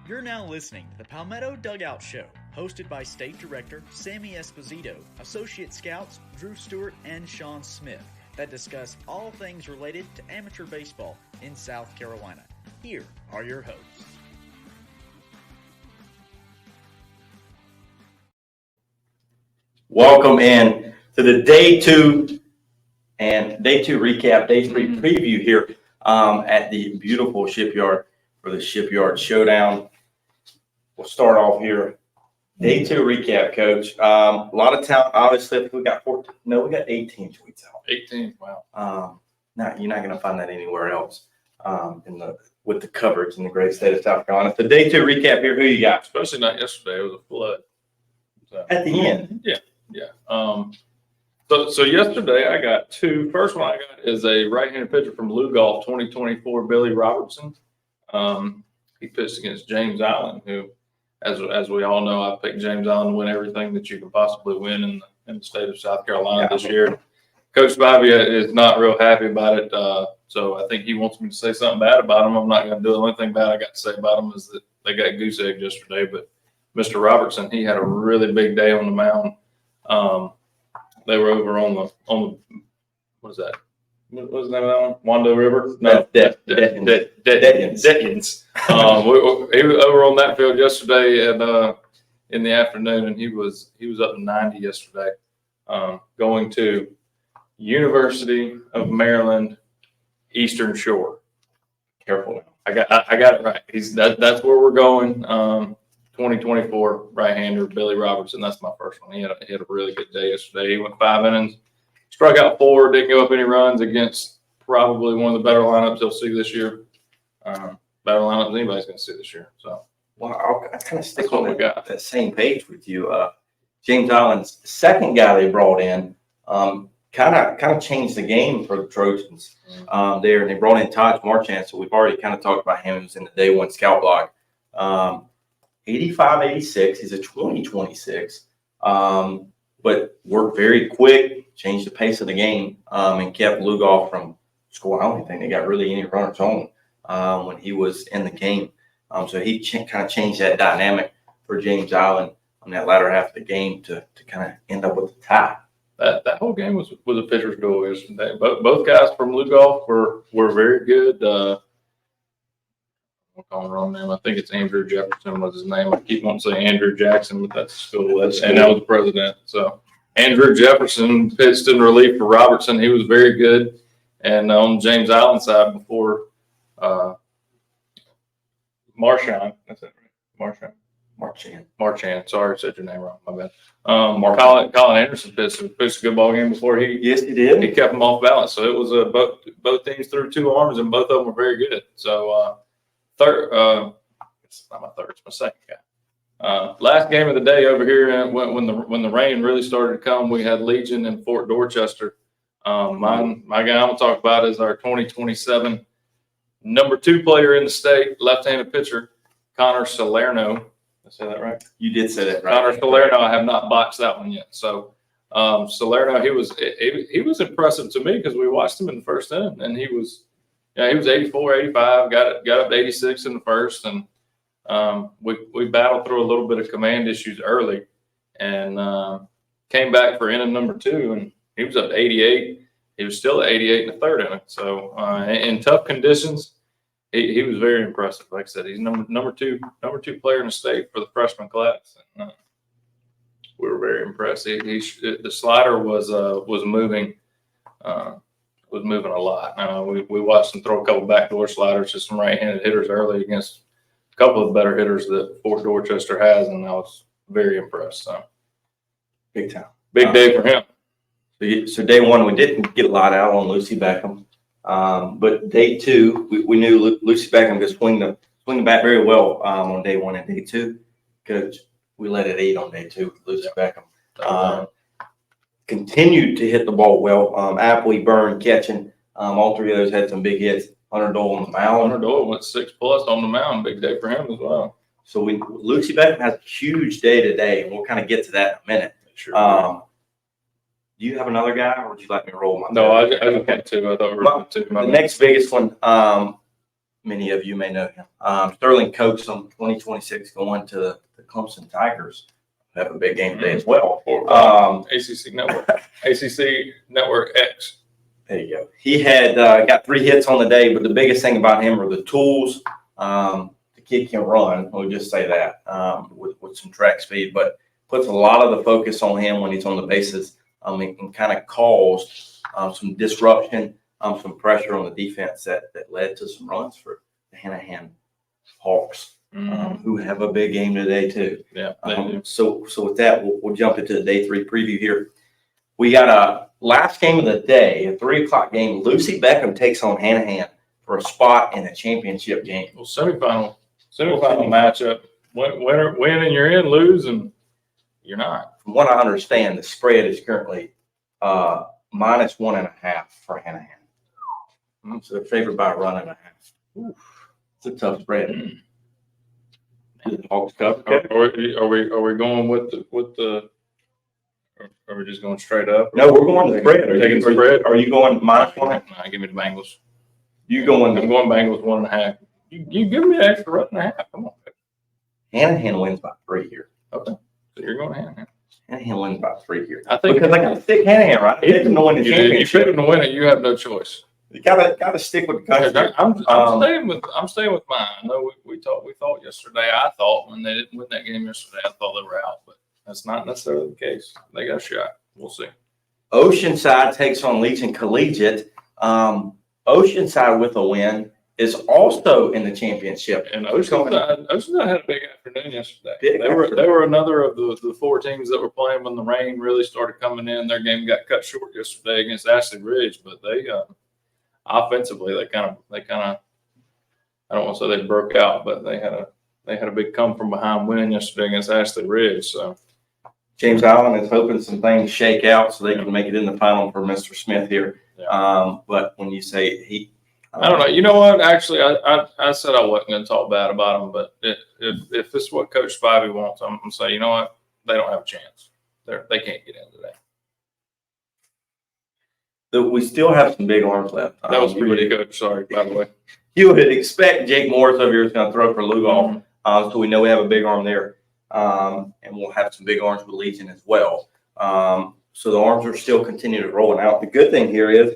You're now listening to the Palmetto Dugout Show, hosted by State Director Sammy Esposito, Associate Scouts Drew Stewart and Sean Smith, that discuss all things related to amateur baseball in South Carolina. Here are your hosts. Welcome in to the day two recap, day three preview here at the beautiful Shipyard for the Shipyard Showdown. We'll start off here. Day two recap, Coach. A lot of talent. Obviously, I think we got 14. No, we got 18 tweets out. 18. Wow. You're not going to find that anywhere else with the coverage in the great state of South Carolina. The day two recap here. Who you got? Especially not yesterday. It was a flood. So, at the end. Yeah. So yesterday I got two. First one I got is a right-handed pitcher from Lugolf, 2024, Billy Robertson. He pitched against James Allen, who, as we all know, I picked James Allen to win everything that you can possibly win in the state of South Carolina this year. Coach Bobby is not real happy about it, so I think he wants me to say something bad about him. I'm not going to do it. The only thing bad I got to say about him is that they got goose egg yesterday. But Mr. Robertson, he had a really big day on the mound. They were over on the what is that? What was the name of that one? Wando River? No, Dettians. He was over on that field yesterday in the afternoon, and he was up to 90 yesterday. Going to University of Maryland, Eastern Shore. Careful, I got it right. That's where we're going. 2024 right-hander Billy Robertson. That's my first one. He had a really good day yesterday. He went 5 innings, struck out 4, didn't give up any runs against probably one of the better lineups he'll see this year. Better lineups anybody's going to see this year. So, well, I kind of stick on that same page with you. James Allen's second guy they brought in kind of changed the game for the Trojans there, and they brought in Taj Marchand. So we've already kind of talked about him. He was in the day one scout block. 85-86. He's a 20-26, but worked very quick, changed the pace of the game, and kept Lugolf from scoring. I don't think they got really any runners on when he was in the game. So he kind of changed that dynamic for James Allen on that latter half of the game to kind of end up with a tie. That whole game was a pitcher's duel yesterday. Both guys from Lugolf were very good. I'm calling the wrong name. I think it's Andrew Jefferson was his name. I keep wanting to say Andrew Jackson, but that's school. And that was the president. So Andrew Jefferson pitched in relief for Robertson. He was very good. And on James Allen's side before Marchand. That's it, right? Marchand. Sorry, I said your name wrong. My bad. Colin Anderson pitched a good ball game before he. Yes, he did. He kept them off balance. So it was both teams threw 2 arms, and both of them were very good. So it's not my third. It's my second guy. Last game of the day over here, when the rain really started to come, we had Legion in Fort Dorchester. My guy I'm gonna talk about is our 2027 number 2 player in the state, left-handed pitcher, Connor Salerno. Did I say that right? You did say that right. Connor Salerno. I have not boxed that one yet. So Salerno, he was impressive to me because we watched him in the first inning, and he was 84, 85, got up to 86 in the first, and we battled through a little bit of command issues early, and came back for inning number 2, and he was up to 88. He was still at 88 in the third inning. So in tough conditions, he was very impressive. Like I said, he's number two player in the state for the freshman class, and we were very impressed. The slider was moving. Was moving a lot. We watched him throw a couple backdoor sliders to some right-handed hitters early against a couple of better hitters that Fort Dorchester has, and I was very impressed. So big time, big day for him. So day one we didn't get a lot out on Lucy Beckham, but day 2 we knew Lucy Beckham could swing the bat very well on day 1 and day 2 because we let it eat on day 2 with Lucy Beckham. Continued to hit the ball well. Appley, Byrne, catching. All 3 of those had some big hits. Hunter Doyle on the mound. Hunter Doyle went 6+ on the mound. Big day for him as well. So Lucy Beckham has a huge day today, and we'll kind of get to that in a minute. Sure. Do you have another guy, or would you like me to roll my? No, I just got 2. I thought we were 2. The next biggest one, Many of you may know him. Sterling coached them 2026 going to the Clemson Tigers. Have a big game today as well. ACC Network, ACC Network X. There you go. He had got 3 hits on the day, but the biggest thing about him are the tools. The kid can run. We'll just say that with some track speed, but puts a lot of the focus on him when he's on the bases. And kind of caused some disruption, some pressure on the defense that led to some runs for the Hanahan Hawks, who have a big game today too. Yeah. So with that, we'll jump into the day 3 preview here. We got a last game of the day, a 3:00 game. Lucy Beckham takes on Hanahan for a spot in a championship game. Well, semifinal matchup. Win and you're in, lose and you're not. From what I understand, the spread is currently -1.5 for Hanahan. So they're favored by a run and a half. Oof. It's a tough spread. The Hawks cover. Are we going with the? Are we just going straight up? No, we're going the spread. Taking the spread. Are you going -1? No, give me the Bengals. You going? I'm going Bengals 1.5. You give me an extra run and a half. Come on. Hanahan wins by 3 here. Okay. So you're going Hanahan. Hanahan wins by 3 here. I think because I got to stick Hanahan, right? He didn't win the you championship. picked him to win it. You have no choice. You gotta stick with the country. I'm staying with mine. I know we thought yesterday. I thought when they didn't win that game yesterday, I thought they were out, but that's not necessarily the case. They got a shot. We'll see. Oceanside takes on Legion Collegiate. Oceanside with a win is also in the championship. And Oceanside had a big afternoon yesterday. They afternoon. were another of the 4 teams that were playing when the rain really started coming in. Their game got cut short yesterday against Ashley Ridge, but they offensively they kind of I don't want to say they broke out, but they had a big come from behind win yesterday against Ashley Ridge. So James Allen is hoping some things shake out so they can make it in the final for Mr. Smith here. Yeah. But when you say I don't know. You know what? Actually, I said I wasn't going to talk bad about them, but if this is what Coach Spivey wants, I'm going to say, you know what? They don't have a chance. They can't get in today. we still have some big arms left. That was pretty good. Sorry, by the way. You would expect Jake Morris over here is going to throw for Lugoff. So we know we have a big arm there. And we'll have some big arms with Legion as well. So the arms are still continuing to roll out. The good thing here is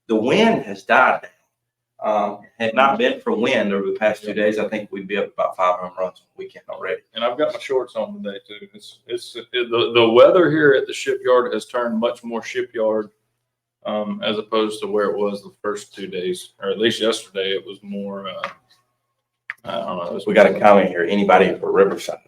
the wind has died down. Had not been for wind over the past 2 days, I think we'd be up about 5 home runs on the weekend already. And I've got my shorts on today too. The weather here at the shipyard has turned much more shipyard as opposed to where it was the first 2 days, or at least yesterday. It was more. I don't know. We got a comment here. Anybody for Riverside?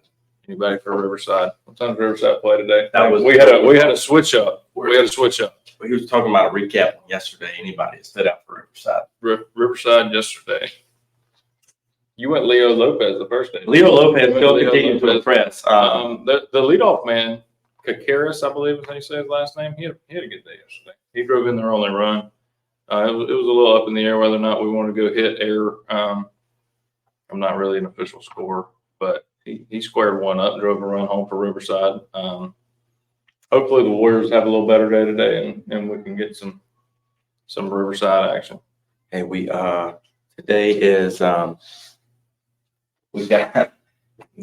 Anybody for Riverside? What time did Riverside play today? We had a switch up. We had a switch up. He was talking about a recap yesterday. Anybody that stood out for Riverside? Riverside yesterday. You went Leo Lopez the first day. Leo Lopez still continuing to impress. The leadoff man, Kakaris, I believe is how you say his last name. He had a good day yesterday. He drove in their only run. It was a little up in the air whether or not we want to go hit air. I'm not really an official scorer, but he squared one up and drove a run home for Riverside. Hopefully the Warriors have a little better day today and we can get some Riverside action. Hey, today is we've got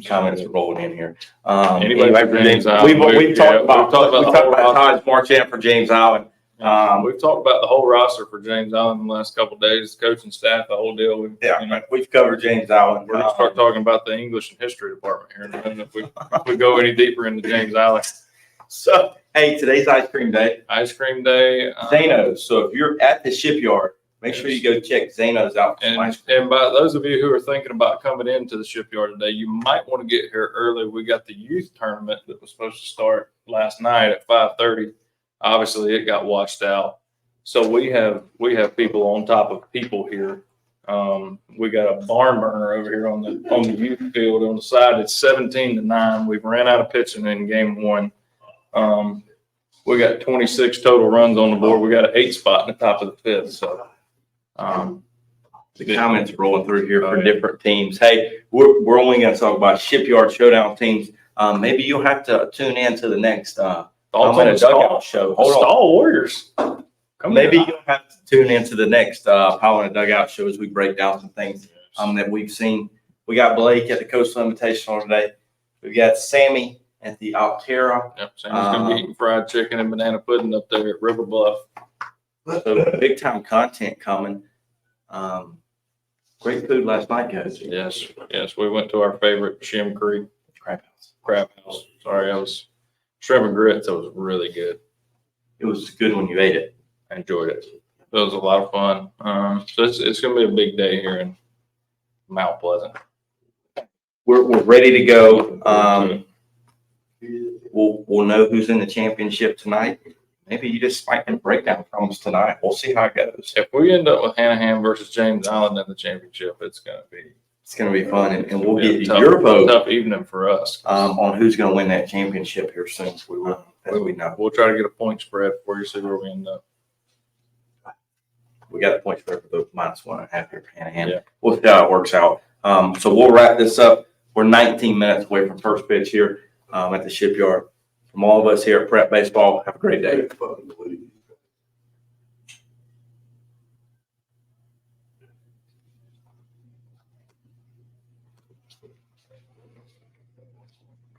comments rolling in here. Anybody for James Allen? Allen? We've talked about Taj Marchant for James Allen. We've talked about the whole roster for James Allen in the last couple of days, coaching staff, the whole deal. We've covered James Allen. We're going to start talking about the English and history department here in a minute if we go any deeper into James Allen. So, hey, today's ice cream day. Ice cream day. Zano's. So if you're at the shipyard, make sure you go check Zano's out. And by those of you who are thinking about coming into the shipyard today, you might want to get here early. We got the youth tournament that was supposed to start last night at 5:30. Obviously, it got washed out. So we have people on top of people here. We got a barn burner over here on the youth field on the side. It's 17-9. We've ran out of pitching in game 1. We got 26 total runs on the board. We got an 8 spot in the top of the 5th. So the comments are rolling through here for different teams. Hey, we're only going to talk about Shipyard Showdown teams. Maybe you'll have to tune in to the next Dugout show. Stall Warriors. Maybe you'll have to tune into the next Powell in a Dugout show as we break down some things that we've seen. We got Blake at the Coastal Invitational today. We've got Sammy at the Altera. Yep. Sammy's gonna be eating fried chicken and banana pudding up there at River Bluff. So big time content coming. Great food last night, guys. Yes. We went to our favorite Shim Creek Crap house. Crab House. Sorry, I was shrimp and grits. It was really good. It was good when you ate it. I enjoyed it. It was a lot of fun. So it's gonna be a big day here in Mount Pleasant. We're ready to go. We'll know who's in the championship tonight. Maybe you just might get a breakdown from us tonight. We'll see how it goes. If we end up with Hanahan versus James Island in the championship, it's gonna be fun, and we'll get tough, your vote tough evening for us. on who's going to win that championship here soon. We will. We know. We'll try to get a point spread before you see where we end up. We got a point spread for the -1.5 here for Hanahan. Yeah. We'll see how it works out. So we'll wrap this up. We're 19 minutes away from first pitch here at the shipyard. From all of us here at Prep Baseball, have a great day.